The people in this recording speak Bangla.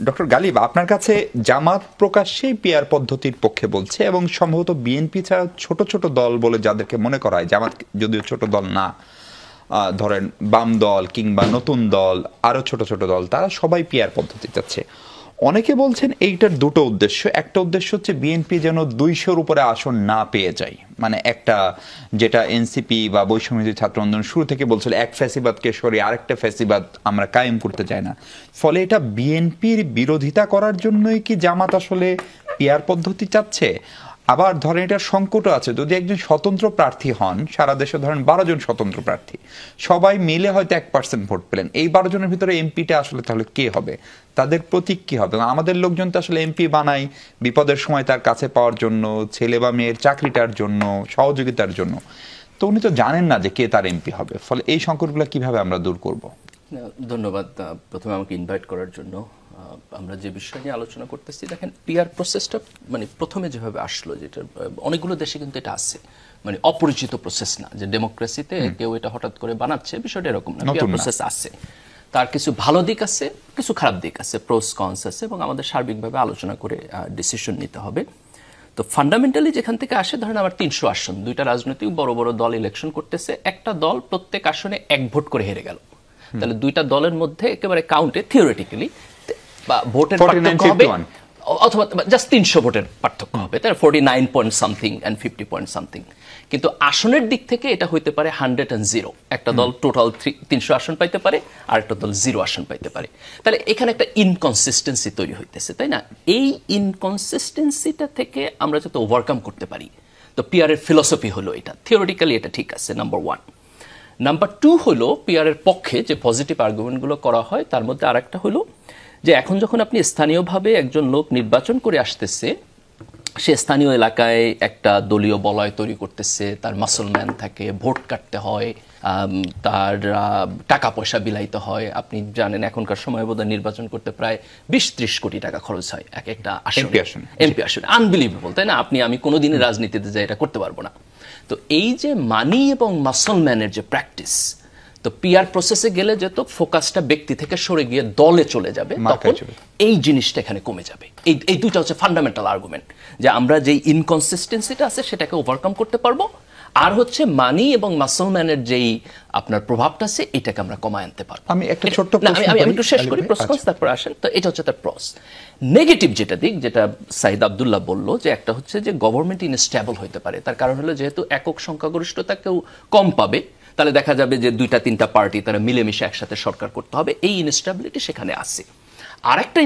ডক্টর গালিব, আপনার কাছে জামাত প্রকাশ্যেই পিয়ার পদ্ধতির পক্ষে বলছে এবং সম্ভবত বিএনপি ছাড়া ছোট ছোট দল বলে যাদেরকে মনে করা হয়, জামাত যদিও ছোট দল না, ধরেন বাম দল কিংবা নতুন দল, আরও ছোট ছোট দল, তারা সবাই পিয়ার পদ্ধতি চাচ্ছে। অনেকে বলছেন এইটার দুটো উদ্দেশ্য। একটা উদ্দেশ্য হচ্ছে বিএনপি যেন 200-র উপরে আসন না পেয়ে যায়, মানে একটা যেটা এনসিপি বা বৈষম্য ছাত্র আন্দোলন শুরু থেকে বলছিল, এক ফ্যাসিবাদকে সরিয়ে আরেকটা ফ্যাসিবাদ আমরা কায়েম করতে চাই না। ফলে এটা বিএনপির বিরোধিতা করার জন্যই কি জামাত আসলে পিয়ার পদ্ধতি চাচ্ছে? আবার ধরেন এটার সংকটও আছে, যদি একজন স্বতন্ত্র প্রার্থী হন, সারা দেশে ধরেন 12 জন স্বতন্ত্র প্রার্থী, সবাই মিলে হয়তো 1% ভোট পেলেন, এই 12 জনের ভিতরে এমপিটা আসলে তাহলে কে হবে, তাদের প্রতীক কি হবে? আমাদের লোকজন তো আসলে এমপি বানায় বিপদের সময় তার কাছে পাওয়ার জন্য, ছেলে বা মেয়ের চাকরিটার জন্য, সহযোগিতার জন্য। তো উনি তো জানেন না যে কে তার এমপি হবে। ফলে এই সংকটগুলো কিভাবে আমরা দূর করব? ধন্যবাদ প্রথমে আমাকে ইনভাইট করার জন্য। আমরা যে বিষয় নিয়ে আলোচনা করতেছি, দেখেন পিআর প্রসেসটা মানে প্রথমে যেভাবে আসলো, যেটা অনেকগুলো দেশে কিন্তু এটা আছে, মানে অপরিচিত প্রসেস না যে ডেমোক্রেসিতে কেউ এটা হঠাৎ করে বানাচ্ছে, বিষয়টা এরকম না। পিআর প্রসেস আছে, তার কিছু ভালো দিক আছে, কিছু খারাপ দিক আছে, প্রোস কনস আছে, এবং আমাদের সার্বিকভাবে আলোচনা করে ডিসিশন নিতে হবে। তো ফান্ডামেন্টালি যেখান থেকে আসে, ধরেন আমার 300 আসন, দুইটা রাজনৈতিক বড় বড় দল ইলেকশন করতেছে, একটা দল প্রত্যেক আসনে 1 ভোট করে হেরে গেল, তাহলে দুইটা দলের মধ্যে একেবারে কাউন্টে থিওরিটিক্যালি বা ভোটের পার্থক্য হবে, অথবা জাস্ট 300 ভোটের পার্থক্য হবে, তার 49 point something and 50 point something. কিন্তু আসনের দিক থেকে এটা হইতে পারে 100 and 0, একটা দল টোটাল 300 আসন পাইতে পারে, আর একটা দল 0 আসন পাইতে পারে। তাহলে এখানে একটা ইনকনসিস্টেন্সি তৈরি হইতেছে, তাই না? এই ইনকনসিস্টেন্সিটা থেকে আমরা যাতে ওভারকাম করতে পারি, তো পিআর এর ফিলসফি হলো এটা, থিওরিটিক্যালি এটা ঠিক আছে, নাম্বার 1। নাম্বার 2 হলো পিআর এর পক্ষে যে পজিটিভ আর্গুমেন্টগুলো করা হয়, তার মধ্যে আরেকটা হলো যে এখন যখন আপনি স্থানীয়ভাবে একজন লোক নির্বাচন করে আসতেছে, সে স্থানীয় এলাকায় একটা দলীয় বলয় তৈরি করতেছে, তার মাসলম্যান থাকে, ভোট কাটতে হয়, তার টাকা পয়সা বিলাইতে হয়। আপনি জানেন এখনকার সময় বোধহয় নির্বাচন করতে প্রায় 20-30 কোটি টাকা খরচ হয় এক একটা এমপি আসনে। আনবিলিভেবল, তাই না? আমি কোনোদিনই রাজনীতিতে যাই এটা করতে পারবো না। তো এই যে মানি এবং মাসলম্যানের যে প্র্যাকটিস, তো পিআর প্রসেসে গেলে যেত ফোকাসটা ব্যক্তি থেকে সরে গিয়ে দলে চলে যাবে, তখন এই জিনিসটা এখানে কমে যাবে। এই দুইটা হচ্ছে ফান্ডামেন্টাল আর্গুমেন্ট, যে আমরা যে ইনকনসিস্টেন্সিটা আছে সেটাকে ওভারকাম করতে পারবো, আর হচ্ছে মানি এবং মাসলম্যানের যেই আপনার প্রভাবটা আছে এটাকে আমরা কমায় আনতে পারবো। আমি একটা ছোট্ট আমি একটু শেষ করি, প্রসেস তারপর আসেন। তো এটা হচ্ছে তার প্রস। নেগেটিভ যেটা দিক, যেটা সাইদ আব্দুল্লাহ বলল, যে একটা হচ্ছে যে গভর্নমেন্ট ইনস্টেবল হতে পারে। তার কারণ হলো যেহেতু একক সংখ্যাগরিষ্ঠতা কেউ কম পাবে, তাহলে দেখা যাবে যে 2-3টা পার্টি তারা মিলেমিশে একসাথে সরকার করতে হবে, এই ইনস্টেবিলিটি সেখানে আছে। আরেকটা